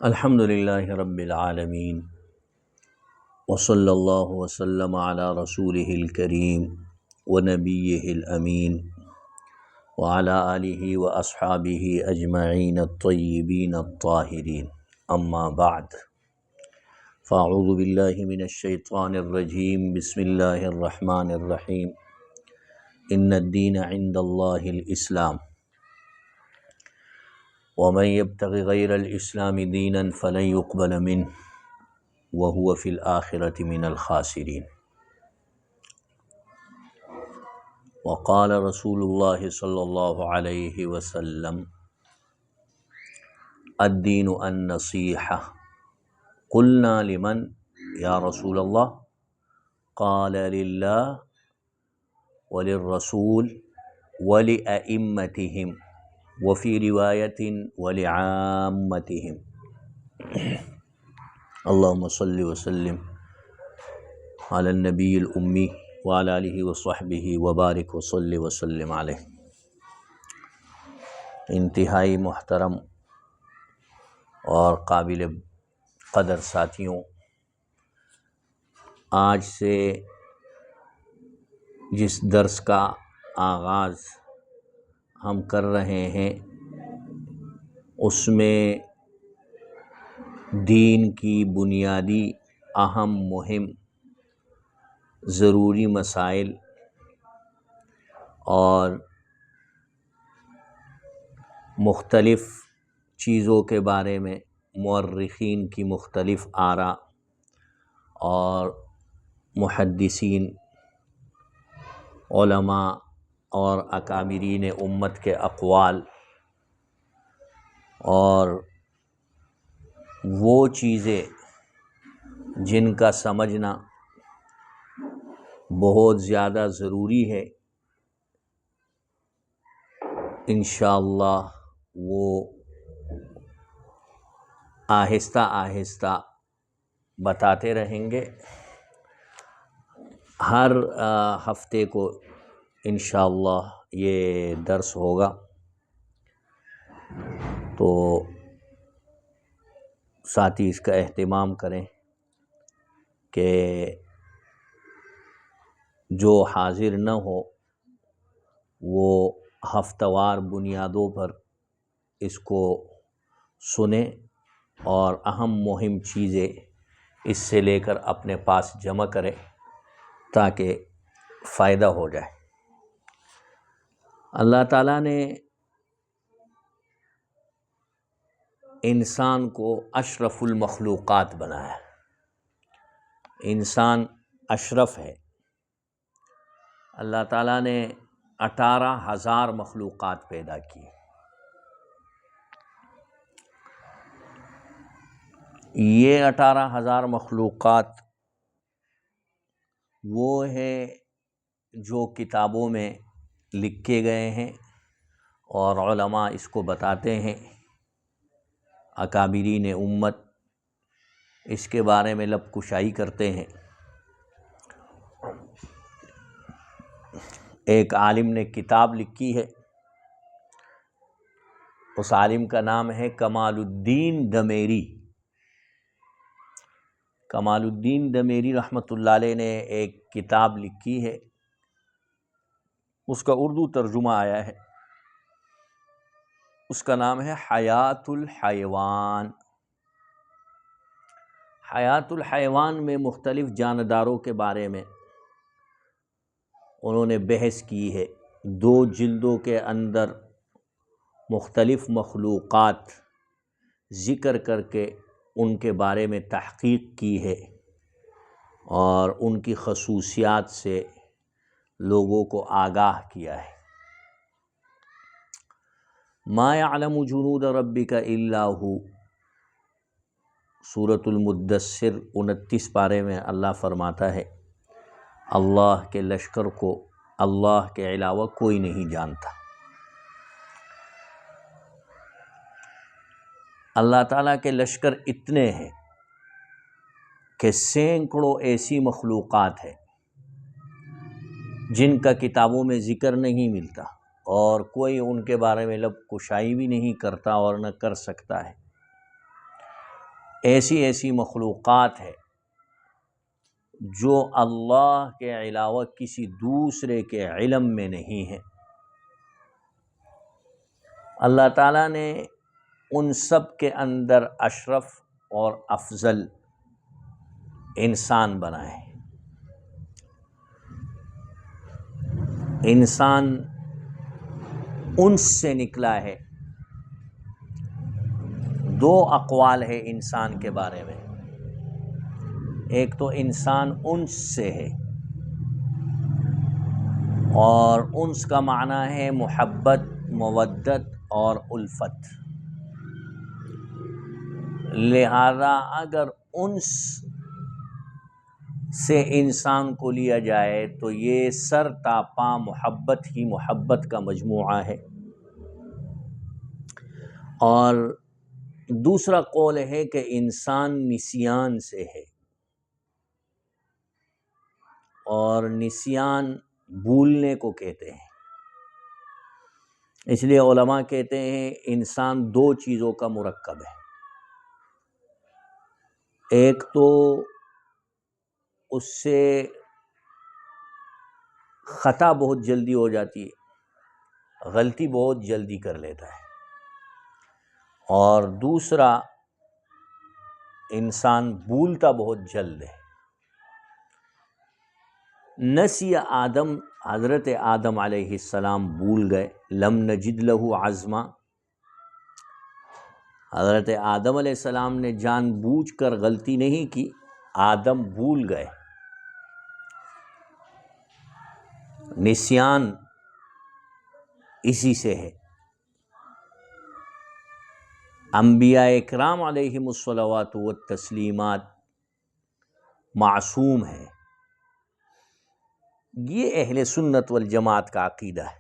الحمد للہ رب العالمین وصلی اللہ وسلم علی رسولہ الکریم ونبیہ الامین وعلی آلہ واصحابہ اجمعین الطیبین الطاہرین اما بعد فاعوذ باللہ من الشیطان الرجیم بسم اللہ الرحمن الرحیم ان الدین عند اللہ الاسلام ومن يبتغ غير الإسلام دينا فلن يقبل منه وهو في الآخرة من الخاسرين وقال رسول الله صلى الله عليه وسلم الدين النصيحة قلنا لمن يا رسول الله قال لله وللرسول ولأئمتهم وفي رواية ولعامتهم اللهم صل وسلم على النبي الأمي وعلى آله وصحبه وبارك وصل وسلم عليه۔ انتہائی محترم اور قابل قدر ساتھیوں، آج سے جس درس کا آغاز ہم کر رہے ہیں اس میں دین کی بنیادی اہم مہم ضروری مسائل اور مختلف چیزوں کے بارے میں مورخین کی مختلف آراء اور محدثین، علماء اور اکابرین امت کے اقوال اور وہ چیزیں جن کا سمجھنا بہت زیادہ ضروری ہے، انشاءاللہ وہ آہستہ آہستہ بتاتے رہیں گے۔ ہر ہفتے کو انشاءاللہ یہ درس ہوگا، تو ساتھی اس کا اہتمام کریں کہ جو حاضر نہ ہو وہ ہفتہ وار بنیادوں پر اس کو سنیں اور اہم مہم چیزیں اس سے لے کر اپنے پاس جمع کریں تاکہ فائدہ ہو جائے۔ اللہ تعالیٰ نے انسان کو اشرف المخلوقات بنایا۔ انسان اشرف ہے۔ اللہ تعالیٰ نے 18,000 مخلوقات پیدا کی۔ یہ 18,000 مخلوقات وہ ہیں جو کتابوں میں لکھے گئے ہیں اور علماء اس کو بتاتے ہیں، اکابرین امت اس کے بارے میں لب کشائی کرتے ہیں۔ ایک عالم نے کتاب لکھی ہے، اس عالم کا نام ہے کمال الدین دمیری۔ کمال الدین دمیری رحمۃ اللہ علیہ نے ایک کتاب لکھی ہے، اس کا اردو ترجمہ آیا ہے، اس کا نام ہے حیات الحیوان۔ حیات الحیوان میں مختلف جانداروں کے بارے میں انہوں نے بحث کی ہے۔ 2 جلدوں کے اندر مختلف مخلوقات ذکر کر کے ان کے بارے میں تحقیق کی ہے اور ان کی خصوصیات سے لوگوں کو آگاہ کیا ہے۔ ما یعلم جنود ربک الا ہو، سورۃ المدثر 29 پارے میں اللہ فرماتا ہے اللہ کے لشکر کو اللہ کے علاوہ کوئی نہیں جانتا۔ اللہ تعالیٰ کے لشکر اتنے ہیں کہ سینکڑوں ایسی مخلوقات ہیں جن کا کتابوں میں ذکر نہیں ملتا اور کوئی ان کے بارے میں لب کشائی بھی نہیں کرتا اور نہ کر سکتا ہے۔ ایسی ایسی مخلوقات ہے جو اللہ کے علاوہ کسی دوسرے کے علم میں نہیں ہے. اللہ تعالیٰ نے ان سب کے اندر اشرف اور افضل انسان بنائے. انسان انس سے نکلا ہے. دو اقوال ہے انسان کے بارے میں. ایک تو انسان انس سے ہے، اور انس کا معنی ہے محبت، مودت اور الفت. لہذا اگر انس سے انسان کو لیا جائے تو یہ سر تا پا محبت ہی محبت کا مجموعہ ہے. اور دوسرا قول ہے کہ انسان نسیان سے ہے، اور نسیان بھولنے کو کہتے ہیں. اس لیے علماء کہتے ہیں انسان دو چیزوں کا مرکب ہے. ایک تو اس سے خطا بہت جلدی ہو جاتی ہے، غلطی بہت جلدی کر لیتا ہے. اور دوسرا انسان بھولتا بہت جلد ہے. نسی آدم، حضرت آدم علیہ السلام بھول گئے. لم نجد لہ عزما. حضرت آدم علیہ السلام نے جان بوجھ کر غلطی نہیں کی، آدم بھول گئے. نسیان اسی سے ہے. انبیاء اکرام علیہم الصلوات والتسلیمات معصوم ہیں. یہ اہل سنت والجماعت کا عقیدہ ہے.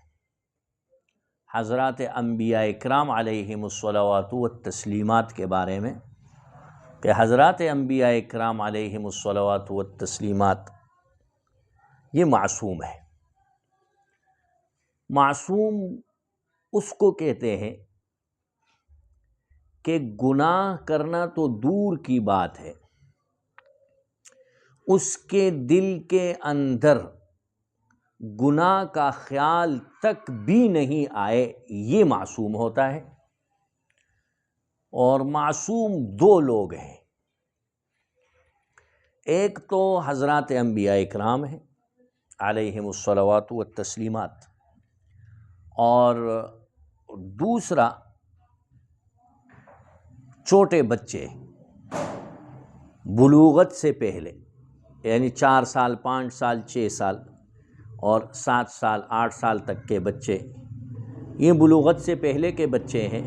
حضرات انبیاء اکرام علیہم الصلوات والتسلیمات کے بارے میں کہ حضرات انبیاء اکرام علیہم الصلوات والتسلیمات یہ معصوم ہے. معصوم اس کو کہتے ہیں کہ گناہ کرنا تو دور کی بات ہے، اس کے دل کے اندر گناہ کا خیال تک بھی نہیں آئے، یہ معصوم ہوتا ہے. اور معصوم دو لوگ ہیں. ایک تو حضرات انبیاء اکرام ہیں علیہم الصلوات والتسلیمات، اور دوسرا چھوٹے بچے بلوغت سے پہلے، یعنی 4 سال 5 سال 6 سال اور 7 سال 8 سال تک کے بچے، یہ بلوغت سے پہلے کے بچے ہیں،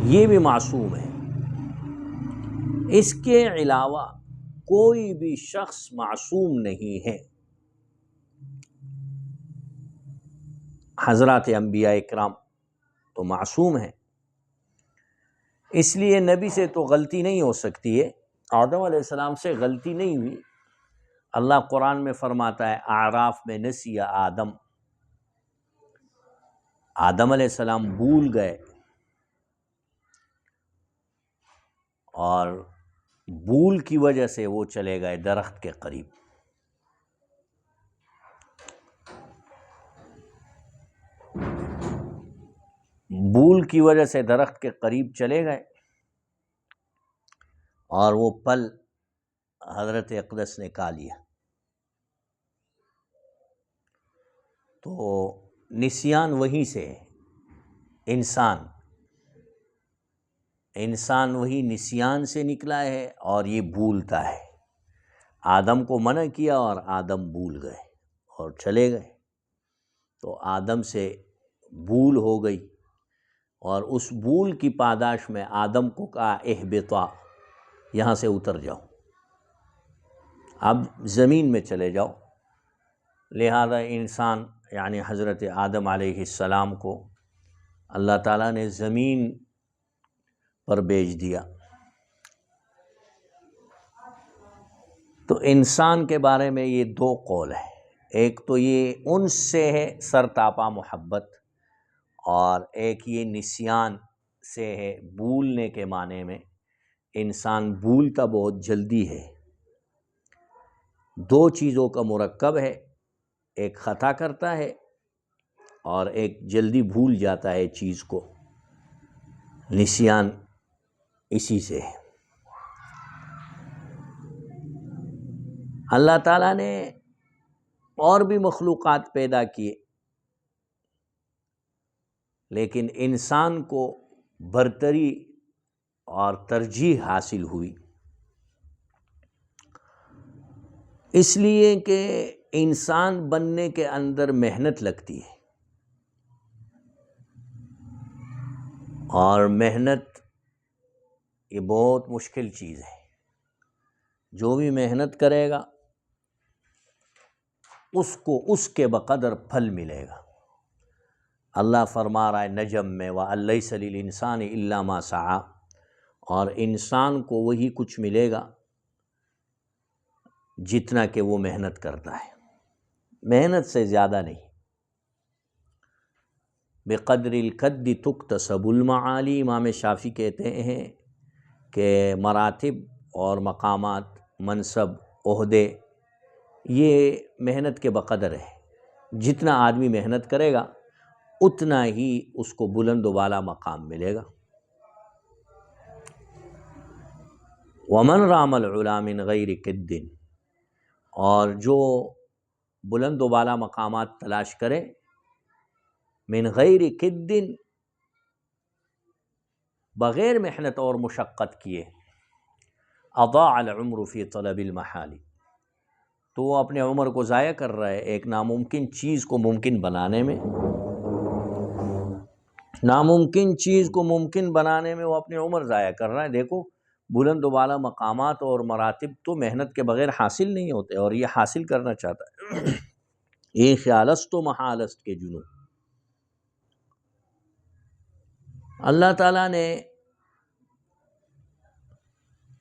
یہ بھی معصوم ہیں. اس کے علاوہ کوئی بھی شخص معصوم نہیں ہے. حضرات انبیاء اکرام تو معصوم ہیں. اس لیے نبی سے تو غلطی نہیں ہو سکتی ہے. آدم علیہ السلام سے غلطی نہیں ہوئی. اللہ قرآن میں فرماتا ہے اعراف میں نسی آدم، آدم علیہ السلام بھول گئے، اور بھول کی وجہ سے وہ چلے گئے درخت کے قریب. بھول کی وجہ سے درخت کے قریب چلے گئے، اور وہ پل حضرت اقدس نے کھا لیا. تو نسیان وہیں سے ہے. انسان وہی نسیان سے نکلا ہے، اور یہ بھولتا ہے. آدم کو منع کیا اور آدم بھول گئے اور چلے گئے. تو آدم سے بھول ہو گئی، اور اس بھول کی پاداش میں آدم کو کہا اہبطا، یہاں سے اتر جاؤ، اب زمین میں چلے جاؤ. لہذا انسان یعنی حضرت آدم علیہ السلام کو اللہ تعالیٰ نے زمین پر بھیج دیا. تو انسان کے بارے میں یہ دو قول ہیں. ایک تو یہ انس سے ہے، سر تاپا محبت، اور ایک یہ نسیان سے ہے، بھولنے کے معنی میں. انسان بھولتا بہت جلدی ہے. دو چیزوں کا مرکب ہے، ایک خطا کرتا ہے اور ایک جلدی بھول جاتا ہے چیز کو. نسیان اسی سے ہے. اللہ تعالیٰ نے اور بھی مخلوقات پیدا کیے، لیکن انسان کو برتری اور ترجیح حاصل ہوئی، اس لیے کہ انسان بننے کے اندر محنت لگتی ہے، اور محنت یہ بہت مشکل چیز ہے. جو بھی محنت کرے گا اس کو اس کے بقدر پھل ملے گا. اللہ فرما رہا ہے نجم میں وَأَن لَيْسَ لِلْإِنسَانِ إِلَّا مَا سَعَىٰ، اور انسان کو وہی کچھ ملے گا جتنا کہ وہ محنت کرتا ہے، محنت سے زیادہ نہیں. بِقَدْرِ الْكَدِّ تُكْتَسَبُ الْمَعَالِي، امام شافعی کہتے ہیں کہ مراتب اور مقامات، منصب، عہدے یہ محنت کے بقدر ہے. جتنا آدمی محنت کرے گا اتنا ہی اس کو بلند و بالا مقام ملے گا. وَمَنْ رَامَ الْعُلَا مِنْ غَيْرِ كِدٍّ، اور جو بلند و بالا مقامات تلاش کرے من غیر کد، بغیر محنت اور مشقت کیے، اضاع العمر فی طلب المحال، تو وہ اپنے عمر کو ضائع کر رہا ہے ایک ناممکن چیز کو ممکن بنانے میں. ناممکن چیز کو ممکن بنانے میں وہ اپنی عمر ضائع کر رہا ہے. دیکھو بلند و بالا مقامات اور مراتب تو محنت کے بغیر حاصل نہیں ہوتے، اور یہ حاصل کرنا چاہتا ہے. یہ خیالست و محالست کے جنون. اللہ تعالیٰ نے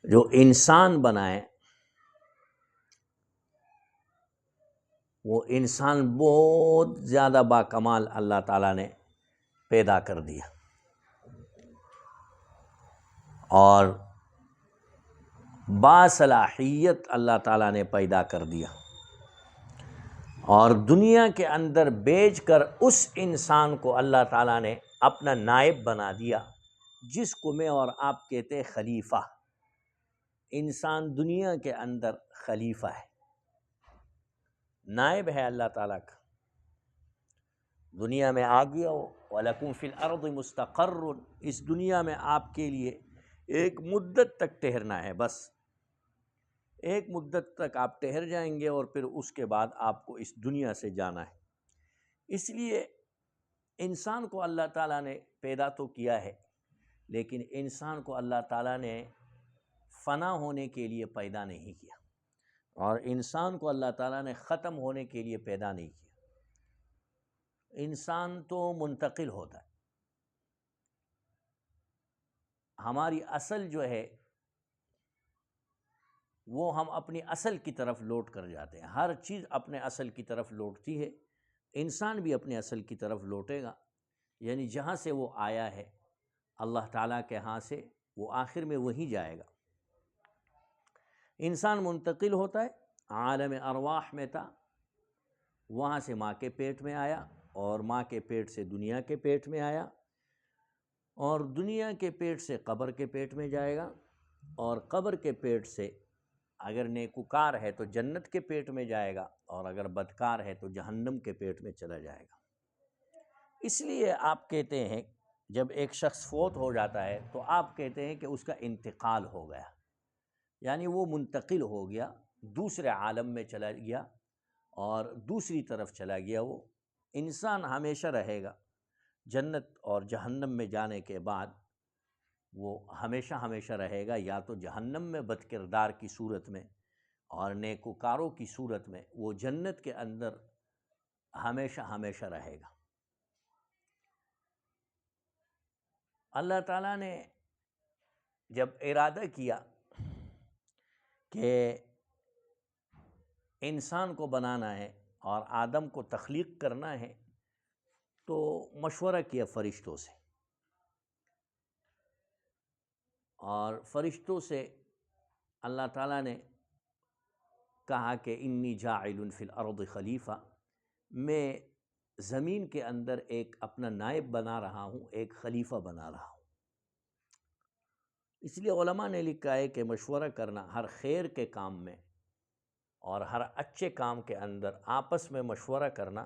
جو انسان بنائے وہ انسان بہت زیادہ باکمال اللہ تعالیٰ نے پیدا کر دیا، اور باصلاحیت اللہ تعالیٰ نے پیدا کر دیا، اور دنیا کے اندر بیچ کر اس انسان کو اللہ تعالیٰ نے اپنا نائب بنا دیا، جس کو میں اور آپ کہتے خلیفہ. انسان دنیا کے اندر خلیفہ ہے، نائب ہے اللہ تعالیٰ کا. دنیا میں آ گیا ہو وَلَكُمْ فِي الْأَرْضِ مُسْتَقَرٌّ، اس دنیا میں آپ کے لیے ایک مدت تک ٹھہرنا ہے، بس ایک مدت تک آپ ٹھہر جائیں گے اور پھر اس کے بعد آپ کو اس دنیا سے جانا ہے. اس لیے انسان کو اللہ تعالیٰ نے پیدا تو کیا ہے، لیکن انسان کو اللہ تعالیٰ نے فنا ہونے کے لیے پیدا نہیں کیا، اور انسان کو اللہ تعالیٰ نے ختم ہونے کے لیے پیدا نہیں کیا. انسان تو منتقل ہوتا ہے. ہماری اصل جو ہے وہ ہم اپنی اصل کی طرف لوٹ کر جاتے ہیں. ہر چیز اپنے اصل کی طرف لوٹتی ہے. انسان بھی اپنے اصل کی طرف لوٹے گا، یعنی جہاں سے وہ آیا ہے اللہ تعالیٰ کے ہاں سے وہ آخر میں وہیں جائے گا. انسان منتقل ہوتا ہے، عالم ارواح میں تھا، وہاں سے ماں کے پیٹ میں آیا، اور ماں کے پیٹ سے دنیا کے پیٹ میں آیا، اور دنیا کے پیٹ سے قبر کے پیٹ میں جائے گا، اور قبر کے پیٹ سے اگر نیکوکار ہے تو جنت کے پیٹ میں جائے گا، اور اگر بدکار ہے تو جہنم کے پیٹ میں چلا جائے گا. اس لیے آپ کہتے ہیں جب ایک شخص فوت ہو جاتا ہے تو آپ کہتے ہیں کہ اس کا انتقال ہو گیا، یعنی وہ منتقل ہو گیا، دوسرے عالم میں چلا گیا اور دوسری طرف چلا گیا. وہ انسان ہمیشہ رہے گا. جنت اور جہنم میں جانے کے بعد وہ ہمیشہ ہمیشہ رہے گا، یا تو جہنم میں بد کردار کی صورت میں، اور نیکوکاروں کی صورت میں وہ جنت کے اندر ہمیشہ ہمیشہ رہے گا. اللہ تعالیٰ نے جب ارادہ کیا کہ انسان کو بنانا ہے اور آدم کو تخلیق کرنا ہے تو مشورہ کیا فرشتوں سے، اور فرشتوں سے اللہ تعالیٰ نے کہا کہ انی جاعل فی الارض خلیفہ، میں زمین کے اندر ایک اپنا نائب بنا رہا ہوں، ایک خلیفہ بنا رہا ہوں۔ اس لیے علماء نے لکھا ہے کہ مشورہ کرنا ہر خیر کے کام میں اور ہر اچھے کام کے اندر آپس میں مشورہ کرنا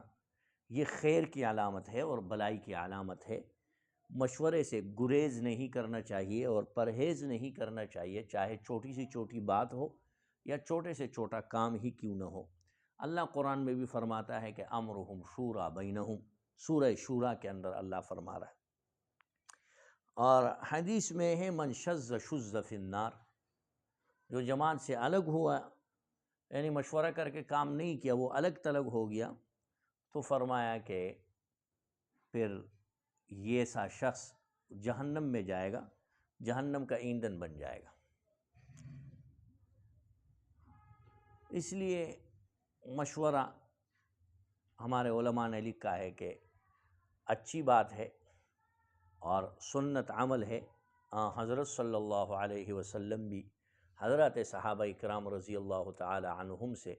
یہ خیر کی علامت ہے اور بلائی کی علامت ہے۔ مشورے سے گریز نہیں کرنا چاہیے اور پرہیز نہیں کرنا چاہیے، چاہے چھوٹی سی چھوٹی بات ہو یا چھوٹے سے چھوٹا کام ہی کیوں نہ ہو۔ اللہ قرآن میں بھی فرماتا ہے کہ امرہم شورا بینہم، سورہ شورا کے اندر اللہ فرما رہا ہے۔ اور حدیث میں ہے من شذ شذ فی النار، جو جماعت سے الگ ہوا، یعنی مشورہ کر کے کام نہیں کیا، وہ الگ تلگ ہو گیا، تو فرمایا کہ پھر یہ سا شخص جہنم میں جائے گا، جہنم کا ایندھن بن جائے گا۔ اس لیے مشورہ ہمارے علماء نے لکھا ہے کہ اچھی بات ہے اور سنت عمل ہے۔ حضرت صلی اللہ علیہ وسلم بھی حضرات صحابہ کرام رضی اللہ تعالی عنہم سے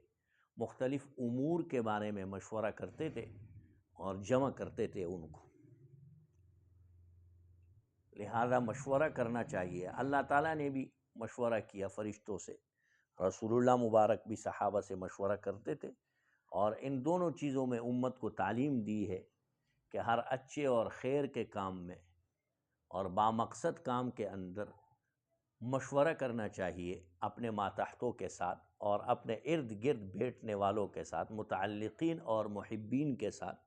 مختلف امور کے بارے میں مشورہ کرتے تھے اور جمع کرتے تھے ان کو، لہذا مشورہ کرنا چاہیے۔ اللہ تعالیٰ نے بھی مشورہ کیا فرشتوں سے، رسول اللہ مبارک بھی صحابہ سے مشورہ کرتے تھے، اور ان دونوں چیزوں میں امت کو تعلیم دی ہے کہ ہر اچھے اور خیر کے کام میں اور بامقصد کام کے اندر مشورہ کرنا چاہیے اپنے ماتحتوں کے ساتھ اور اپنے ارد گرد بیٹھنے والوں کے ساتھ، متعلقین اور محبین کے ساتھ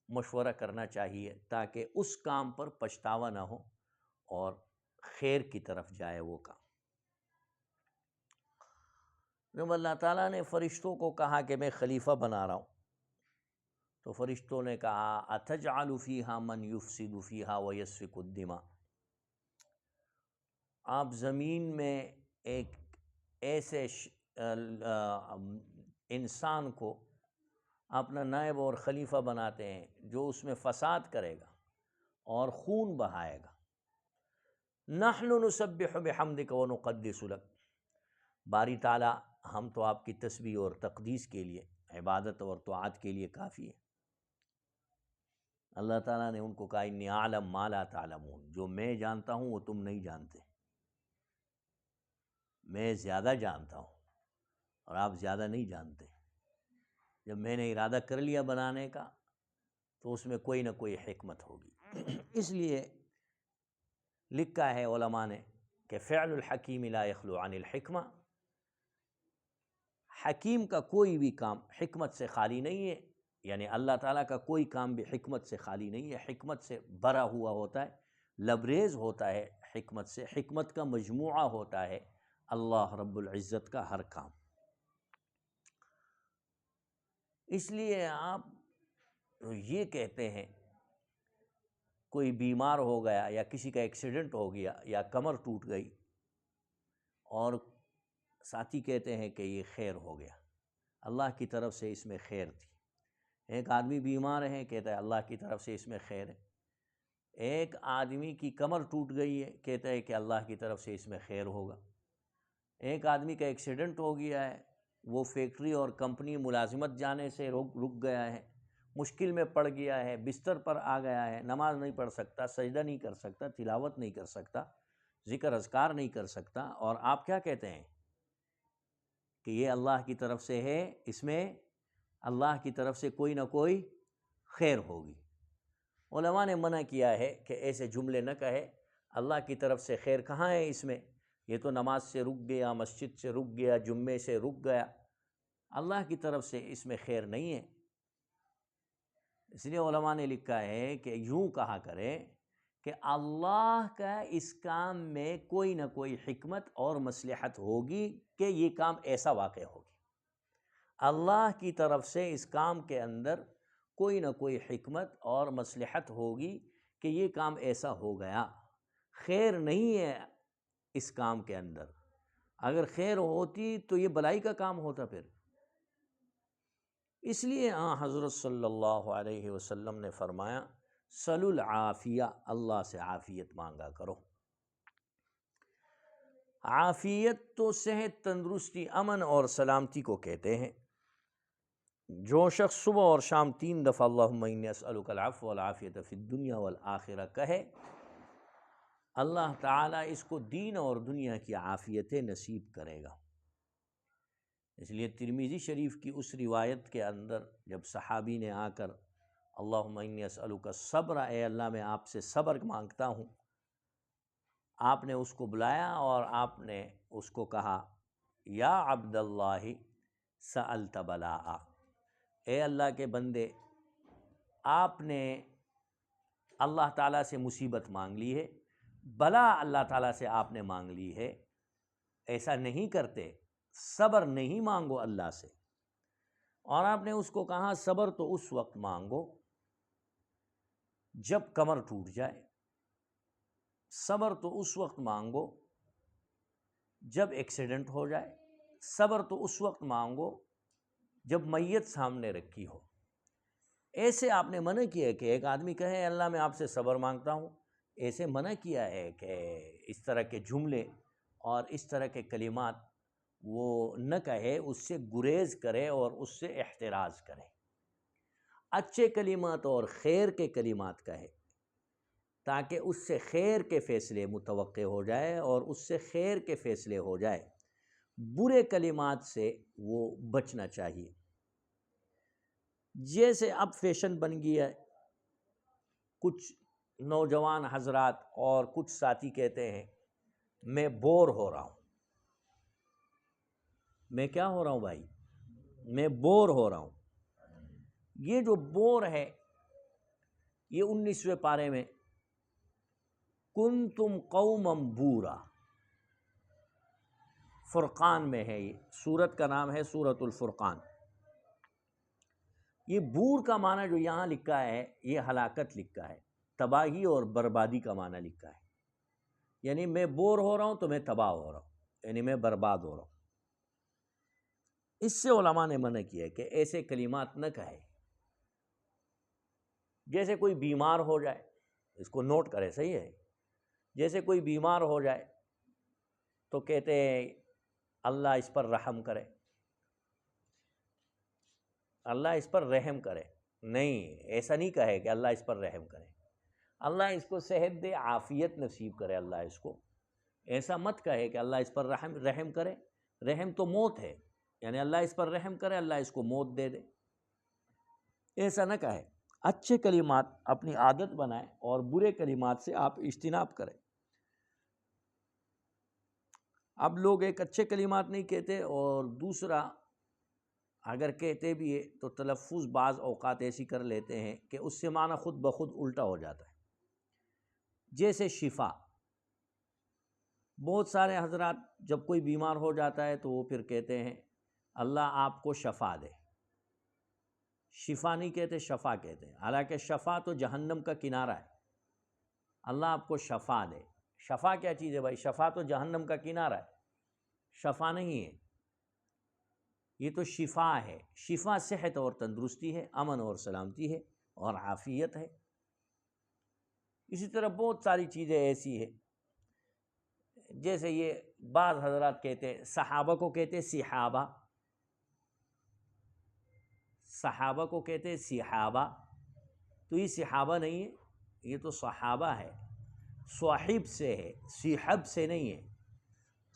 مشورہ کرنا چاہیے، تاکہ اس کام پر پچھتاوا نہ ہو اور خیر کی طرف جائے وہ کام۔ جب اللہ تعالیٰ نے فرشتوں کو کہا کہ میں خلیفہ بنا رہا ہوں، تو فرشتوں نے کہا اتجعل فیہا من یفسد فیہا ویسفک الدماء، آپ زمین میں ایک ایسے انسان کو اپنا نائب اور خلیفہ بناتے ہیں جو اس میں فساد کرے گا اور خون بہائے گا۔ نحن نسبح بحمدک ونقدس لک، باری تعالیٰ ہم تو آپ کی تسبیح اور تقدیس کے لیے، عبادت اور طاعت کے لیے کافی ہے۔ اللہ تعالیٰ نے ان کو کہا انی اعلم ما لا تعلمون، جو میں جانتا ہوں وہ تم نہیں جانتے، میں زیادہ جانتا ہوں اور آپ زیادہ نہیں جانتے۔ جب میں نے ارادہ کر لیا بنانے کا تو اس میں کوئی نہ کوئی حکمت ہوگی۔ اس لیے لکھا ہے علماء نے کہ فعل الحکیم لا یخلو عن الحکمہ، حکیم کا کوئی بھی کام حکمت سے خالی نہیں ہے، یعنی اللہ تعالیٰ کا کوئی کام بھی حکمت سے خالی نہیں ہے، حکمت سے بھرا ہوا ہوتا ہے، لبریز ہوتا ہے حکمت سے، حکمت کا مجموعہ ہوتا ہے اللہ رب العزت کا ہر کام۔ اس لیے آپ یہ کہتے ہیں کوئی بیمار ہو گیا یا کسی کا ایکسیڈنٹ ہو گیا یا کمر ٹوٹ گئی اور ساتھی کہتے ہیں کہ یہ خیر ہو گیا، اللہ کی طرف سے اس میں خیر تھی۔ ایک آدمی بیمار ہے، کہتا ہے اللہ کی طرف سے اس میں خیر ہے۔ ایک آدمی کی کمر ٹوٹ گئی ہے، کہتا ہے کہ اللہ کی طرف سے اس میں خیر ہوگا۔ ایک آدمی کا ایکسیڈنٹ ہو گیا ہے، وہ فیکٹری اور کمپنی ملازمت جانے سے رک گیا ہے، مشکل میں پڑ گیا ہے، بستر پر آ گیا ہے، نماز نہیں پڑھ سکتا، سجدہ نہیں کر سکتا، تلاوت نہیں کر سکتا، ذکر اذکار نہیں کر سکتا، اور آپ کیا کہتے ہیں کہ یہ اللہ کی طرف سے ہے، اس میں اللہ کی طرف سے کوئی نہ کوئی خیر ہوگی۔ علماء نے منع کیا ہے کہ ایسے جملے نہ کہے، اللہ کی طرف سے خیر کہاں ہے اس میں، یہ تو نماز سے رک گیا، مسجد سے رک گیا، جمعے سے رک گیا، اللہ کی طرف سے اس میں خیر نہیں ہے۔ اس لیے علماء نے لکھا ہے کہ یوں کہا کرے کہ اللہ کا اس کام میں کوئی نہ کوئی حکمت اور مصلحت ہوگی کہ یہ کام ایسا واقع ہوگی، اللہ کی طرف سے اس کام کے اندر کوئی نہ کوئی حکمت اور مصلحت ہوگی کہ یہ کام ایسا ہو گیا، خیر نہیں ہے اس کام کے اندر۔ اگر خیر ہوتی تو یہ بلائی کا کام ہوتا پھر۔ اس لیے حضرت صلی اللہ علیہ وسلم نے فرمایا سلوا العافیہ، اللہ سے عافیت مانگا کرو۔ عافیت تو صحت، تندرستی، امن اور سلامتی کو کہتے ہیں۔ جو شخص صبح اور شام 3 دفعہ اللہم انی اسألک العفو والعافیۃ فی الدنیا والآخرہ کہے، اللہ تعالیٰ اس کو دین اور دنیا کی عافیت نصیب کرے گا۔ اس لیے ترمذی شریف کی اس روایت کے اندر جب صحابی نے آ کر اللہم انی اسألک الصبر، اے اللہ میں آپ سے صبر مانگتا ہوں، آپ نے اس کو بلایا اور آپ نے اس کو کہا یا عبد اللہ سألت بلاء، اے اللہ کے بندے آپ نے اللہ تعالیٰ سے مصیبت مانگ لی ہے، بلا اللہ تعالیٰ سے آپ نے مانگ لی ہے۔ ایسا نہیں کرتے، صبر نہیں مانگو اللہ سے۔ اور آپ نے اس کو کہا صبر تو اس وقت مانگو جب کمر ٹوٹ جائے، صبر تو اس وقت مانگو جب ایکسیڈنٹ ہو جائے، صبر تو اس وقت مانگو جب میت سامنے رکھی ہو۔ ایسے آپ نے منع کیا ہے کہ ایک آدمی کہے اللہ میں آپ سے صبر مانگتا ہوں، ایسے منع کیا ہے کہ اس طرح کے جملے اور اس طرح کے کلمات وہ نہ کہے، اس سے گریز کرے اور اس سے احتراز کرے، اچھے کلمات اور خیر کے کلمات کہے تاکہ اس سے خیر کے فیصلے متوقع ہو جائے اور اس سے خیر کے فیصلے ہو جائے۔ برے کلمات سے وہ بچنا چاہیے۔ جیسے اب فیشن بن گیا ہے، کچھ نوجوان حضرات اور کچھ ساتھی کہتے ہیں میں بور ہو رہا ہوں۔ میں کیا ہو رہا ہوں بھائی؟ میں بور ہو رہا ہوں۔ یہ جو بور ہے یہ 19ویں پارے میں کنتم قوما بورا، فرقان میں ہے، یہ سورت کا نام ہے سورۃ الفرقان۔ یہ بور کا معنی جو یہاں لکھا ہے یہ ہلاکت لکھا ہے، تباہی اور بربادی کا معنی لکھا ہے۔ یعنی میں بور ہو رہا ہوں تو میں تباہ ہو رہا ہوں، یعنی میں برباد ہو رہا ہوں۔ اس سے علماء نے منع کیا ہے کہ ایسے کلمات نہ کہے۔ جیسے کوئی بیمار ہو جائے، اس کو نوٹ کرے، صحیح ہے، جیسے کوئی بیمار ہو جائے تو کہتے ہیں اللہ اس پر رحم کرے، اللہ اس پر رحم کرے۔ نہیں، ایسا نہیں کہے کہ اللہ اس پر رحم کرے، اللہ اس کو صحت دے، عافیت نصیب کرے، اللہ اس کو۔ ایسا مت کہے کہ اللہ اس پر رحم کرے، رحم تو موت ہے، یعنی اللہ اس پر رحم کرے، اللہ اس کو موت دے دے، ایسا نہ کہے۔ اچھے کلمات اپنی عادت بنائیں اور برے کلمات سے آپ اجتناب کریں۔ اب لوگ ایک اچھے کلمات نہیں کہتے اور دوسرا اگر کہتے بھی ہے تو تلفظ بعض اوقات ایسی کر لیتے ہیں کہ اس سے معنی خود بخود الٹا ہو جاتا ہے۔ جیسے شفا، بہت سارے حضرات جب کوئی بیمار ہو جاتا ہے تو وہ پھر کہتے ہیں اللہ آپ کو شفا دے۔ شفا نہیں کہتے، شفا کہتے ہیں، حالانکہ شفا تو جہنم کا کنارہ ہے۔ اللہ آپ کو شفا دے، شفا کیا چیز ہے بھائی؟ شفا تو جہنم کا کنارہ ہے، شفا نہیں ہے، یہ تو شفا ہے۔ شفا صحت اور تندرستی ہے، امن اور سلامتی ہے اور عافیت ہے۔ اسی طرح بہت ساری چیزیں ایسی ہیں، جیسے یہ بعض حضرات کہتے ہیں، صحابہ کو کہتے صحابہ، صحابہ کو کہتے صحابہ، تو یہ صحابہ نہیں ہے، یہ تو صحابہ ہے، صاحب سے ہے، صحب سے نہیں ہے،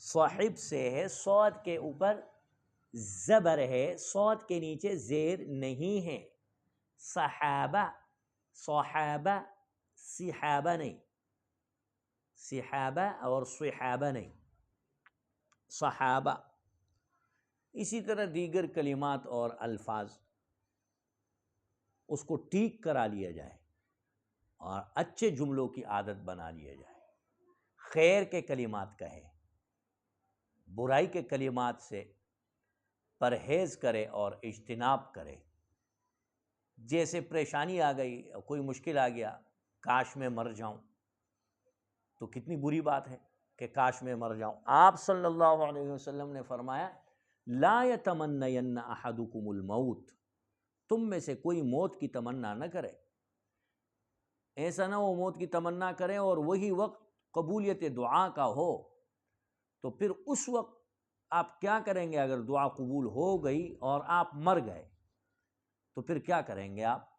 صاحب سے ہے، صاد کے اوپر زبر ہے، صاد کے نیچے زیر نہیں ہے۔ صحابہ، صحابہ، صحابہ نہیں، صحابہ اور صحابہ نہیں، صحابہ۔ اسی طرح دیگر کلمات اور الفاظ اس کو ٹھیک کرا لیا جائے اور اچھے جملوں کی عادت بنا لیا جائے۔ خیر کے کلمات کہے، برائی کے کلمات سے پرہیز کرے اور اجتناب کرے۔ جیسے پریشانی آ گئی، کوئی مشکل آ گیا، کاش میں مر جاؤں، تو کتنی بری بات ہے کہ کاش میں مر جاؤں۔ آپ صلی اللہ علیہ وسلم نے فرمایا لا یتمنین احدکم الموت، تم میں سے کوئی موت کی تمنا نہ کرے۔ ایسا نہ ہو موت کی تمنا کرے اور وہی وقت قبولیت دعا کا ہو تو پھر اس وقت آپ کیا کریں گے؟ اگر دعا قبول ہو گئی اور آپ مر گئے تو پھر کیا کریں گے آپ؟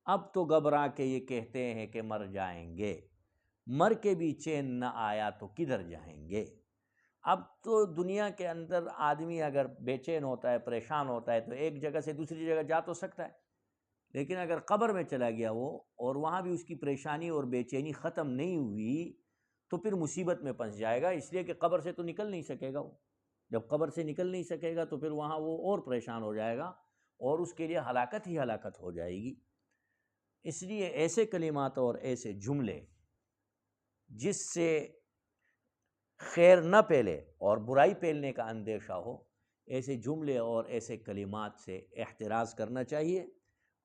اب تو گھبرا کے یہ کہتے ہیں کہ مر جائیں گے، مر کے بھی چین نہ آیا تو کدھر جائیں گے؟ اب تو دنیا کے اندر آدمی اگر بے چین ہوتا ہے، پریشان ہوتا ہے، تو ایک جگہ سے دوسری جگہ جا تو سکتا ہے، لیکن اگر قبر میں چلا گیا وہ اور وہاں بھی اس کی پریشانی اور بے چینی ختم نہیں ہوئی تو پھر مصیبت میں پھنس جائے گا، اس لیے کہ قبر سے تو نکل نہیں سکے گا وہ۔ جب قبر سے نکل نہیں سکے گا تو پھر وہاں وہ اور پریشان ہو جائے گا اور اس کے لیے ہلاکت ہی ہلاکت ہو جائے گی۔ اس لیے ایسے کلمات اور ایسے جملے جس سے خیر نہ پھیلے اور برائی پھیلنے کا اندیشہ ہو، ایسے جملے اور ایسے کلمات سے احتراز کرنا چاہیے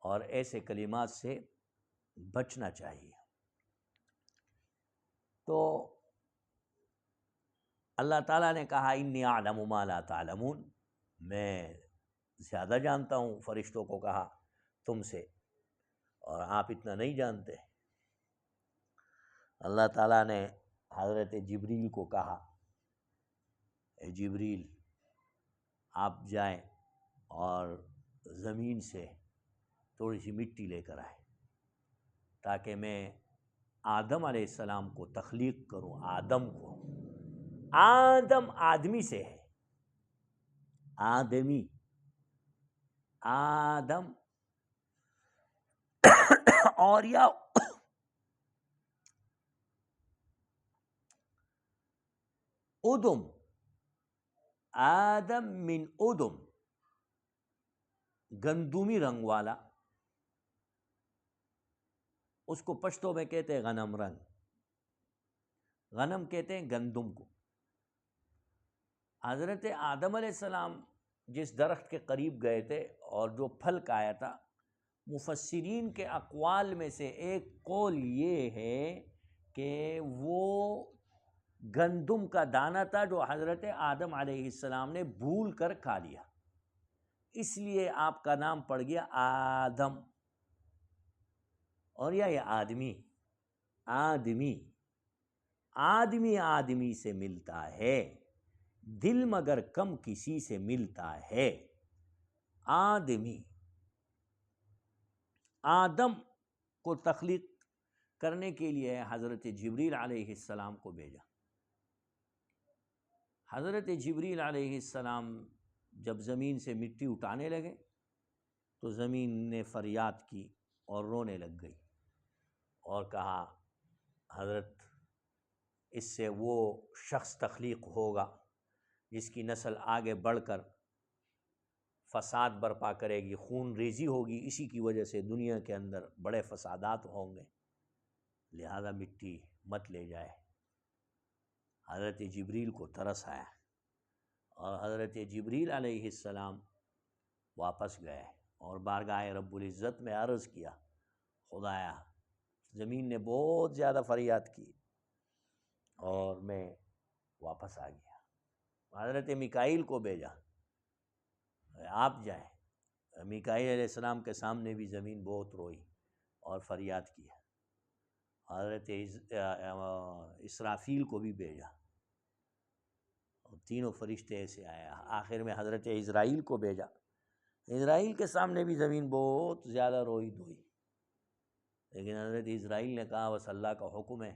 اور ایسے کلمات سے بچنا چاہیے۔ تو اللہ تعالیٰ نے کہا انی اعلم ما لا تعلمون، میں زیادہ جانتا ہوں، فرشتوں کو کہا تم سے، اور آپ اتنا نہیں جانتے۔ اللہ تعالیٰ نے حضرت جبریل کو کہا اے جبریل آپ جائیں اور زمین سے تھوڑی سی مٹی لے کر آئے تاکہ میں آدم علیہ السلام کو تخلیق کروں۔ آدم کو، آدم آدمی سے ہے، آدمی، آدم اور یا ادم، آدم من ادم، گندمی رنگ والا، اس کو پشتو میں کہتے ہیں غنم رنگ، غنم کہتے ہیں گندم کو۔ حضرت آدم علیہ السلام جس درخت کے قریب گئے تھے اور جو پھل کھایا تھا، مفسرین کے اقوال میں سے ایک قول یہ ہے کہ وہ گندم کا دانہ تھا جو حضرت آدم علیہ السلام نے بھول کر کھا لیا، اس لیے آپ کا نام پڑ گیا آدم، اور یہ آدمی، آدمی، آدمی آدمی سے ملتا ہے، دل مگر کم کسی سے ملتا ہے۔ آدمی، آدم کو تخلیق کرنے کے لیے حضرت جبریل علیہ السلام کو بھیجا۔ حضرت جبریل علیہ السلام جب زمین سے مٹی اٹھانے لگے تو زمین نے فریاد کی اور رونے لگ گئی اور کہا حضرت اس سے وہ شخص تخلیق ہوگا جس کی نسل آگے بڑھ کر فساد برپا کرے گی، خون ریزی ہوگی، اسی کی وجہ سے دنیا کے اندر بڑے فسادات ہوں گے، لہذا مٹی مت لے جائے۔ حضرت جبریل کو ترس آیا اور حضرت جبریل علیہ السلام واپس گئے اور بارگاہ رب العزت میں عرض کیا خدایا زمین نے بہت زیادہ فریاد کی اور میں واپس آ گیا۔ حضرت میکائیل کو بھیجا، آپ جائیں۔ میکائیل علیہ السلام کے سامنے بھی زمین بہت روئی اور فریاد کیا۔ حضرت اسرافیل کو بھی بھیجا، اور تینوں فرشتے ایسے آئے۔ آخر میں حضرت عزرائیل کو بھیجا، عزرائیل کے سامنے بھی زمین بہت زیادہ روئی دھوئی، لیکن حضرت عزرائیل نے کہا بس اللہ کا حکم ہے،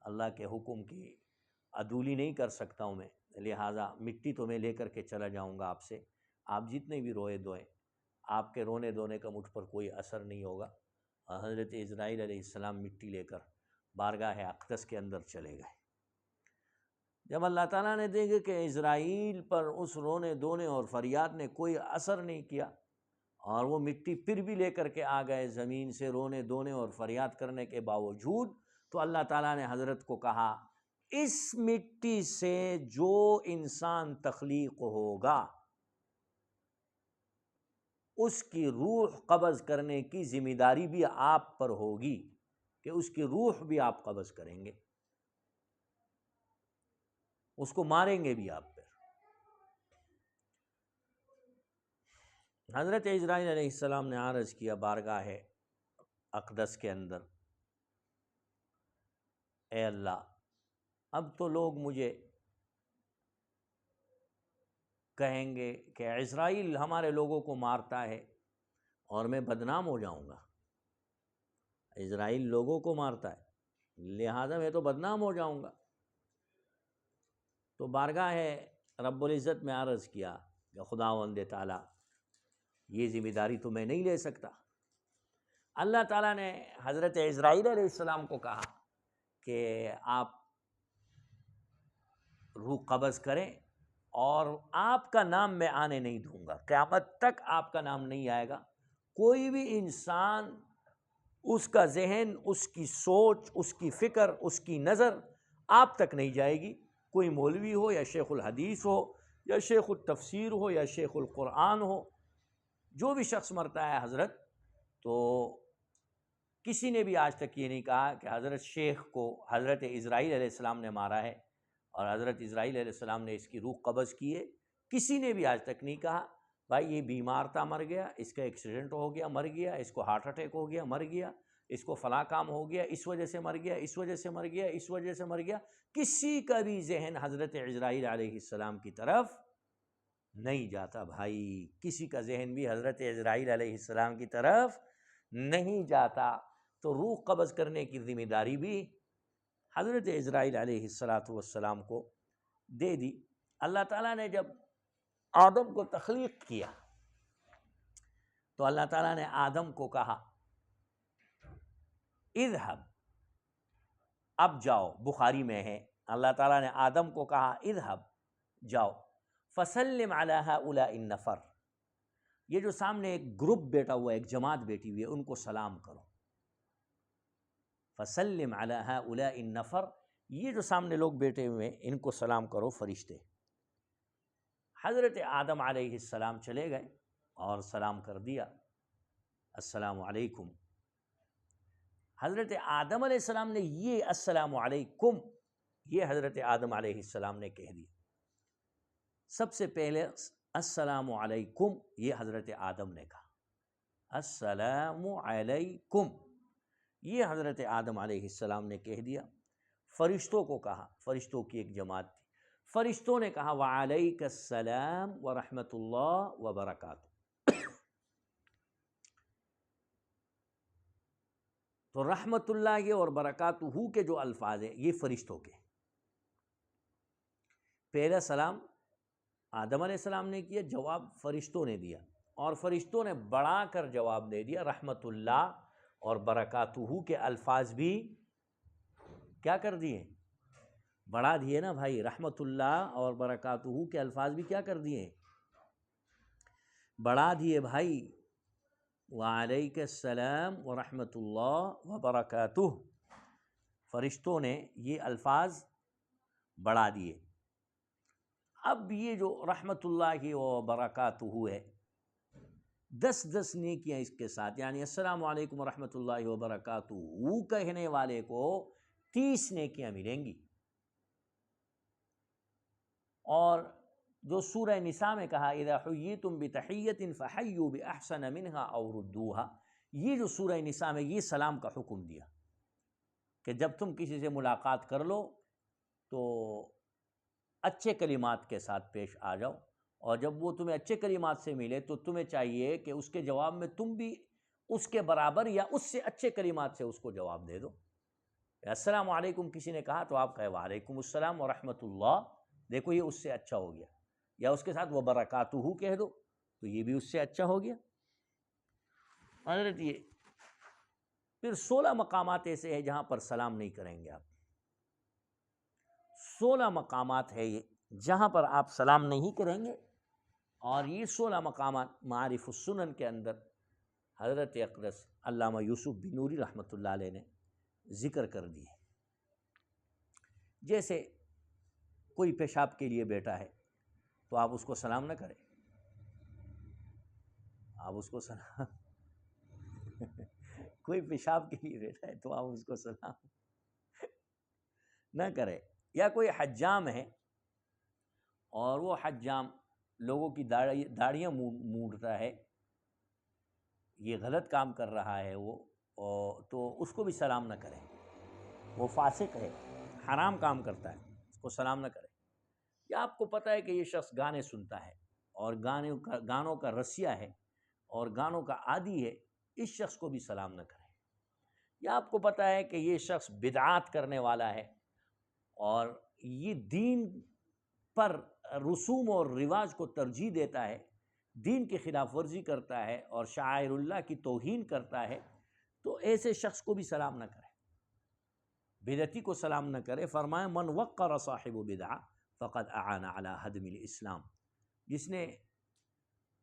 اللہ کے حکم کی عدولی نہیں کر سکتا ہوں میں، لہٰذا مٹی تو میں لے کر کے چلا جاؤں گا آپ سے، آپ جتنے بھی روئے دھوئیں، آپ کے رونے دھونے کا مجھ پر کوئی اثر نہیں ہوگا۔ حضرت عزرائیل علیہ السلام مٹی لے کر بارگاہ اقدس کے اندر چلے گئے۔ جب اللہ تعالیٰ نے دیکھا کہ اسرائیل پر اس رونے دھونے اور فریاد نے کوئی اثر نہیں کیا اور وہ مٹی پھر بھی لے کر کے آ گئے زمین سے رونے دھونے اور فریاد کرنے کے باوجود، تو اللہ تعالیٰ نے حضرت کو کہا اس مٹی سے جو انسان تخلیق ہوگا اس کی روح قبض کرنے کی ذمہ داری بھی آپ پر ہوگی، کہ اس کی روح بھی آپ قبض کریں گے، اس کو ماریں گے بھی آپ پر۔ حضرت عزرائیل علیہ السلام نے عرض کیا بارگاہ اقدس کے اندر، اے اللہ اب تو لوگ مجھے کہیں گے کہ اسرائیل ہمارے لوگوں کو مارتا ہے اور میں بدنام ہو جاؤں گا، اسرائیل لوگوں کو مارتا ہے لہذا میں تو بدنام ہو جاؤں گا۔ تو بارگاہ رب العزت میں عرض کیا کہ خداوند تعالیٰ یہ ذمہ داری تو میں نہیں لے سکتا۔ اللہ تعالیٰ نے حضرت اسرائیل علیہ السلام کو کہا کہ آپ روح قبض کریں اور آپ کا نام میں آنے نہیں دوں گا، قیامت تک آپ کا نام نہیں آئے گا۔ کوئی بھی انسان، اس کا ذہن، اس کی سوچ، اس کی فکر، اس کی نظر آپ تک نہیں جائے گی۔ کوئی مولوی ہو یا شیخ الحدیث ہو یا شیخ التفسیر ہو یا شیخ القرآن ہو، جو بھی شخص مرتا ہے حضرت، تو کسی نے بھی آج تک یہ نہیں کہا کہ حضرت شیخ کو حضرت اسرائیل علیہ السلام نے مارا ہے اور حضرت اسرائیل علیہ السلام نے اس کی روح قبض کی ہے۔ کسی نے بھی آج تک نہیں کہا بھائی یہ بیمار تھا مر گیا، اس کا ایکسیڈنٹ ہو گیا مر گیا، اس کو ہارٹ اٹیک ہو گیا مر گیا، اس کو فلاں کام ہو گیا اس وجہ سے مر گیا، اس وجہ سے مر گیا، اس وجہ سے مر گیا۔ کسی کا بھی ذہن حضرت اسرائیل علیہ السلام کی طرف نہیں جاتا بھائی، کسی کا ذہن بھی حضرت اسرائیل علیہ السلام کی طرف نہیں جاتا۔ تو روح قبض کرنے کی ذمہ داری بھی حضرت اسرائیل علیہ السلام کو دے دی۔ اللہ تعالیٰ نے جب آدم کو تخلیق کیا تو اللہ تعالیٰ نے آدم کو کہا اذهب، اب جاؤ، بخاری میں ہے اللہ تعالیٰ نے آدم کو کہا اذهب، جاؤ، فسلم علی هؤلاء النفر، یہ جو سامنے ایک گروپ بیٹھا ہوا ہے، ایک جماعت بیٹھی ہوئی ہے، ان کو سلام کرو۔ فسلم علی هؤلاء النفر، یہ جو سامنے لوگ بیٹھے ہوئے ہیں ان کو سلام کرو، فرشتے۔ حضرت آدم علیہ السلام چلے گئے اور سلام کر دیا، السلام علیکم۔ حضرت آدم علیہ السلام نے یہ السلام علیکم، یہ حضرت آدم علیہ السلام نے کہہ دیا۔ سب سے پہلے السلام علیکم یہ حضرت آدم نے کہا، السلام علیکم یہ حضرت آدم علیہ السلام نے کہہ دیا۔ فرشتوں کو کہا، فرشتوں کی ایک جماعت تھی، فرشتوں نے کہا وعلیک السلام ورحمۃ اللہ وبرکاتہ۔ تو رحمت اللہ کے اور برکاتہ کے جو الفاظ ہیں یہ فرشتوں کے، پہلا سلام آدم علیہ السلام نے کیا، جواب فرشتوں نے دیا، اور فرشتوں نے بڑھا کر جواب دے دیا، رحمت اللہ اور برکاتہ کے الفاظ بھی کیا کر دیے، بڑھا دیے نا بھائی، رحمت اللہ اور برکاتہ کے الفاظ بھی کیا کر دیے، بڑھا دیے بھائی۔ وعلیک السلام ورحمۃ اللہ وبرکاتہ، فرشتوں نے یہ الفاظ بڑھا دیے۔ اب یہ جو رحمت اللہ وبرکاتہ ہے، 10 نیکیاں اس کے ساتھ، یعنی السلام علیکم ورحمۃ اللہ وبرکاتہ کہنے والے کو 30 نیکیاں ملیں گی۔ اور جو سورہ نساء میں کہا اذا حییتم بتحیۃ فحیوا باحسن منها او ردوها، یہ جو سورہ نساء میں یہ سلام کا حکم دیا کہ جب تم کسی سے ملاقات کر لو تو اچھے کلمات کے ساتھ پیش آ جاؤ، اور جب وہ تمہیں اچھے کلمات سے ملے تو تمہیں چاہیے کہ اس کے جواب میں تم بھی اس کے برابر یا اس سے اچھے کلمات سے اس کو جواب دے دو۔ السلام علیکم کسی نے کہا تو آپ کہے وعلیکم السلام ورحمۃ اللہ، دیکھو یہ اس سے اچھا ہو گیا، یا اس کے ساتھ وہ برکاتہ کہہ دو تو یہ بھی اس سے اچھا ہو گیا۔ حضرت یہ پھر 16 مقامات ایسے ہیں جہاں پر سلام نہیں کریں گے آپ، 16 مقامات ہے یہ جہاں پر آپ سلام نہیں کریں گے، اور یہ 16 مقامات معارف السنن کے اندر حضرت اقدس علامہ یوسف بن نوری رحمۃ اللہ علیہ نے ذکر کر دی ہے۔ جیسے کوئی پیشاب کے لیے بیٹھا ہے تو آپ اس کو سلام نہ کریں، آپ اس کو سلام کوئی پیشاب کے لیے بیٹھا ہے تو آپ اس کو سلام نہ کریں۔ یا کوئی حجام ہے اور وہ حجام لوگوں کی داڑیاں مونڈتا ہے، یہ غلط کام کر رہا ہے وہ، تو اس کو بھی سلام نہ کریں، وہ فاسق ہے، حرام کام کرتا ہے، اس کو سلام نہ کریں۔ یا آپ کو پتہ ہے کہ یہ شخص گانے سنتا ہے اور گانوں کا رسیا ہے اور گانوں کا عادی ہے، اس شخص کو بھی سلام نہ کریں۔ یا آپ کو پتہ ہے کہ یہ شخص بدعات کرنے والا ہے اور یہ دین پر رسوم اور رواج کو ترجیح دیتا ہے، دین کی خلاف ورزی کرتا ہے اور شعائر اللہ کی توہین کرتا ہے، تو ایسے شخص کو بھی سلام نہ کرے، بدعتی کو سلام نہ کرے۔ فرمایا من وقر صاحب بدعہ فقد اعان علی ہدم الاسلام، جس نے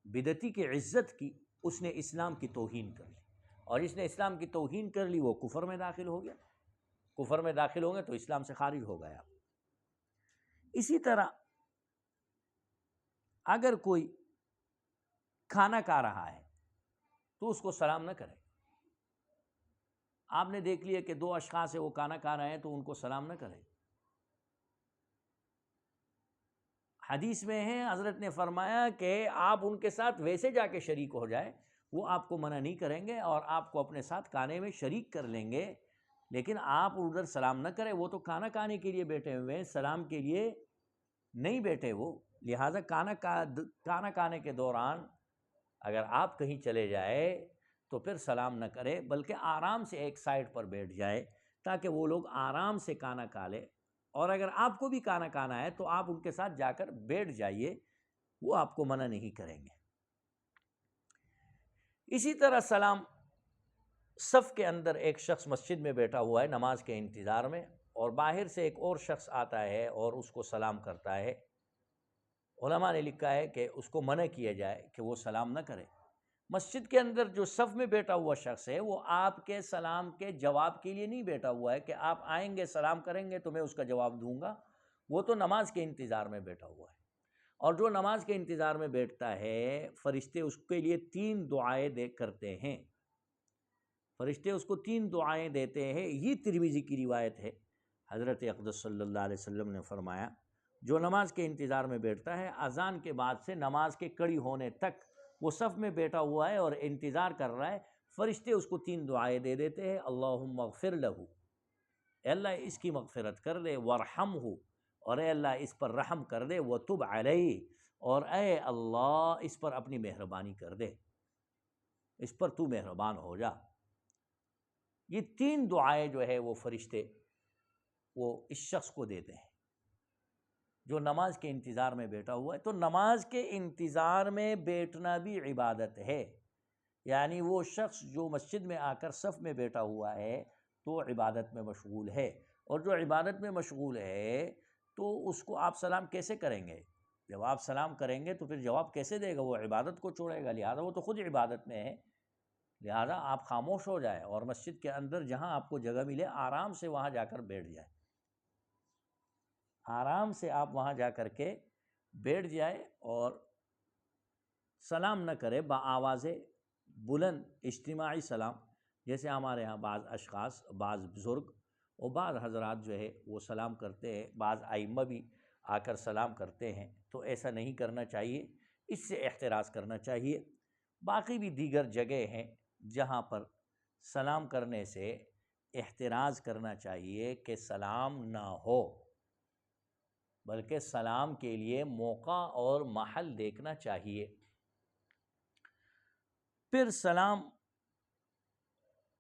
بدعتی کی عزت کی اس نے اسلام کی توہین کر لی، اور جس نے اسلام کی توہین کر لی وہ کفر میں داخل ہو گیا، کفر میں داخل ہوں گے تو اسلام سے خارج ہو گیا۔ اسی طرح اگر کوئی کھانا کھا رہا ہے تو اس کو سلام نہ کرے۔ آپ نے دیکھ لیا کہ دو اشخاص ہیں وہ کھانا کھا رہے ہیں تو ان کو سلام نہ کرے۔ حدیث میں ہے حضرت نے فرمایا کہ آپ ان کے ساتھ ویسے جا کے شریک ہو جائے، وہ آپ کو منع نہیں کریں گے اور آپ کو اپنے ساتھ کھانے میں شریک کر لیں گے، لیکن آپ ادھر سلام نہ کریں۔ وہ تو کھانا کھانے کے لیے بیٹھے ہوئے ہیں، سلام کے لیے نہیں بیٹھے وہ، لہٰذا کھانا کھانے کے دوران اگر آپ کہیں چلے جائے تو پھر سلام نہ کرے، بلکہ آرام سے ایک سائڈ پر بیٹھ جائے تاکہ وہ لوگ آرام سے کھانا کھا لے، اور اگر آپ کو بھی کھانا کھانا ہے تو آپ ان کے ساتھ جا کر بیٹھ جائیے، وہ آپ کو منع نہیں کریں گے۔ اسی طرح سلام، صف کے اندر ایک شخص مسجد میں بیٹھا ہوا ہے نماز کے انتظار میں، اور باہر سے ایک اور شخص آتا ہے اور اس کو سلام کرتا ہے، علماء نے لکھا ہے کہ اس کو منع کیا جائے کہ وہ سلام نہ کرے۔ مسجد کے اندر جو صف میں بیٹھا ہوا شخص ہے وہ آپ کے سلام کے جواب کے لیے نہیں بیٹھا ہوا ہے کہ آپ آئیں گے سلام کریں گے تو میں اس کا جواب دوں گا، وہ تو نماز کے انتظار میں بیٹھا ہوا ہے۔ اور جو نماز کے انتظار میں بیٹھتا ہے فرشتے اس کے لیے 3 دعائیں کرتے ہیں، فرشتے اس کو 3 دعائیں دیتے ہیں۔ یہ ترمذی کی روایت ہے، حضرت اقدس صلی اللہ علیہ وسلم نے فرمایا جو نماز کے انتظار میں بیٹھتا ہے اذان کے بعد سے نماز کے کڑی ہونے تک وہ صف میں بیٹھا ہوا ہے اور انتظار کر رہا ہے، فرشتے اس کو 3 دعائیں دے دیتے ہیں۔ اللہم اغفر لہ، اے اللہ اس کی مغفرت کر دے، وارحمہ، اور اے اللہ اس پر رحم کر دے، وتب علیہ، اور اے اللہ اس پر اپنی مہربانی کر دے، اس پر تو مہربان ہو جا۔ یہ 3 دعائیں جو ہے وہ فرشتے وہ اس شخص کو دیتے ہیں جو نماز کے انتظار میں بیٹھا ہوا ہے۔ تو نماز کے انتظار میں بیٹھنا بھی عبادت ہے، یعنی وہ شخص جو مسجد میں آ کر صف میں بیٹھا ہوا ہے تو عبادت میں مشغول ہے، اور جو عبادت میں مشغول ہے تو اس کو آپ سلام کیسے کریں گے؟ جب آپ سلام کریں گے تو پھر جواب کیسے دے گا؟ وہ عبادت کو چھوڑے گا، لہذا وہ تو خود عبادت میں ہے، لہذا آپ خاموش ہو جائیں اور مسجد کے اندر جہاں آپ کو جگہ ملے آرام سے وہاں جا کر بیٹھ جائیں، آرام سے آپ وہاں جا کر کے بیٹھ جائے اور سلام نہ کرے بآواز بلند اجتماعی سلام، جیسے ہمارے ہاں بعض اشخاص، بعض بزرگ اور بعض حضرات جو ہے وہ سلام کرتے ہیں، بعض ائمہ بھی آ کر سلام کرتے ہیں، تو ایسا نہیں کرنا چاہیے، اس سے احتراز کرنا چاہیے۔ باقی بھی دیگر جگہ ہیں جہاں پر سلام کرنے سے احتراز کرنا چاہیے کہ سلام نہ ہو، بلکہ سلام کے لیے موقع اور محل دیکھنا چاہیے۔ پھر سلام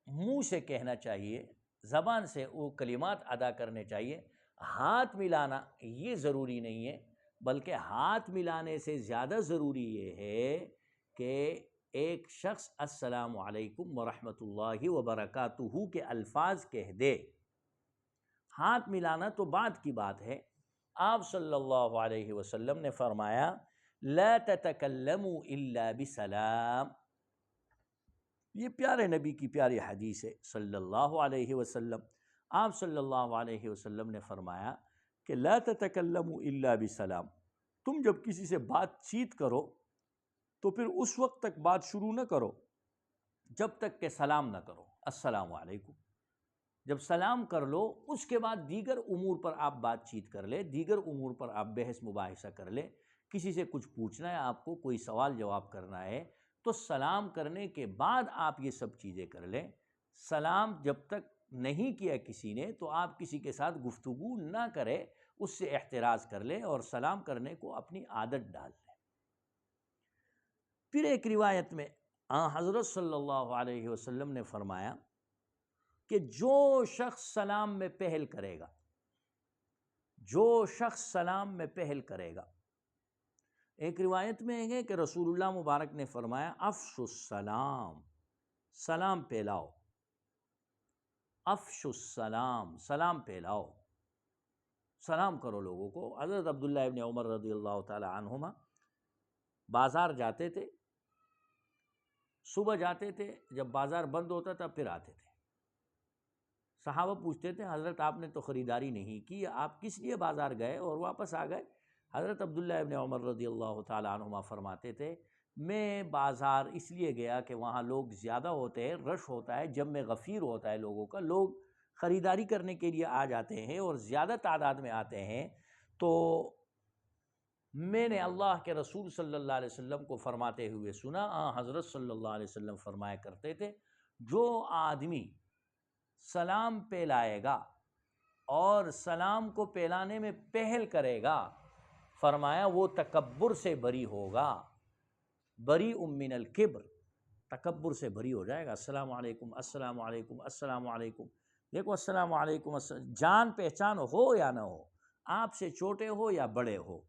منہ سے کہنا چاہیے، زبان سے وہ کلمات ادا کرنے چاہیے۔ ہاتھ ملانا یہ ضروری نہیں ہے، بلکہ ہاتھ ملانے سے زیادہ ضروری یہ ہے کہ ایک شخص السلام علیکم ورحمۃ اللہ وبرکاتہ کے الفاظ کہہ دے۔ ہاتھ ملانا تو بعد کی بات ہے۔ آپ صلی اللہ علیہ وسلم نے فرمایا لا تتکلموا الا بسلام، یہ پیارے نبی کی پیاری حدیث ہے صلی اللہ علیہ وسلم۔ آپ صلی اللہ علیہ وسلم نے فرمایا کہ لا تتکلموا الا بسلام، تم جب کسی سے بات چیت کرو تو پھر اس وقت تک بات شروع نہ کرو جب تک کہ سلام نہ کرو، السلام علیکم۔ جب سلام کر لو اس کے بعد دیگر امور پر آپ بات چیت کر لیں، دیگر امور پر آپ بحث مباحثہ کر لیں، کسی سے کچھ پوچھنا ہے آپ کو، کوئی سوال جواب کرنا ہے تو سلام کرنے کے بعد آپ یہ سب چیزیں کر لیں۔ سلام جب تک نہیں کیا کسی نے تو آپ کسی کے ساتھ گفتگو نہ کریں، اس سے احتراز کر لیں اور سلام کرنے کو اپنی عادت ڈال لیں۔ پھر ایک روایت میں حضرت صلی اللہ علیہ وسلم نے فرمایا کہ جو شخص سلام میں پہل کرے گا، جو شخص سلام میں پہل کرے گا، ایک روایت میں ہے کہ رسول اللہ مبارک نے فرمایا افشوا السلام، سلام پھیلاؤ، افشوا السلام، سلام پھیلاؤ، سلام کرو لوگوں کو۔ حضرت عبداللہ ابن عمر رضی اللہ تعالی عنہما بازار جاتے تھے، صبح جاتے تھے، جب بازار بند ہوتا تھا پھر آتے تھے۔ صحابہ پوچھتے تھے حضرت آپ نے تو خریداری نہیں کی، آپ کس لیے بازار گئے اور واپس آ گئے؟ حضرت عبداللہ ابن عمر رضی اللہ تعالی عنہما فرماتے تھے میں بازار اس لیے گیا کہ وہاں لوگ زیادہ ہوتے ہیں، رش ہوتا ہے، جب میں غفیر ہوتا ہے لوگوں کا، لوگ خریداری کرنے کے لیے آ جاتے ہیں اور زیادہ تعداد میں آتے ہیں، تو میں نے اللہ کے رسول صلی اللہ علیہ وسلم کو فرماتے ہوئے سنا، حضرت صلی اللہ علیہ وسلم فرمایا کرتے تھے جو آدمی سلام پھیلائے گا اور سلام کو پھیلانے میں پہل کرے گا، فرمایا وہ تکبر سے بری ہوگا، بری من الکبر، تکبر سے بری ہو جائے گا۔ السلام علیکم، السلام علیکم، السلام علیکم، دیکھو السلام علیکم، جان پہچان ہو یا نہ ہو، آپ سے چھوٹے ہو یا بڑے ہو،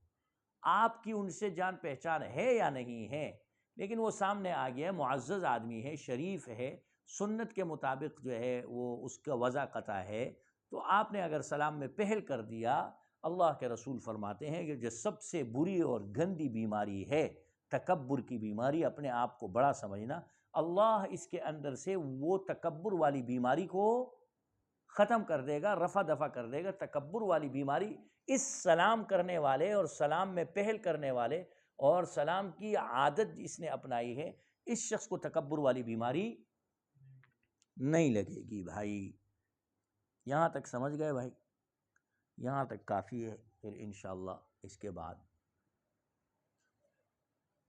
آپ کی ان سے جان پہچان ہے یا نہیں ہے، لیکن وہ سامنے آ گیا، معزز آدمی ہے، شریف ہے، سنت کے مطابق جو ہے وہ اس کا وضع قطع ہے، تو آپ نے اگر سلام میں پہل کر دیا، اللہ کے رسول فرماتے ہیں کہ جو سب سے بری اور گندی بیماری ہے تکبر کی بیماری، اپنے آپ کو بڑا سمجھنا، اللہ اس کے اندر سے وہ تکبر والی بیماری کو ختم کر دے گا، رفع دفع کر دے گا۔ تکبر والی بیماری اس سلام کرنے والے اور سلام میں پہل کرنے والے اور سلام کی عادت اس نے اپنائی ہے، اس شخص کو تکبر والی بیماری نہیں لگے گی۔ بھائی یہاں تک سمجھ گئے؟ بھائی یہاں تک کافی ہے، پھر انشاءاللہ اس کے بعد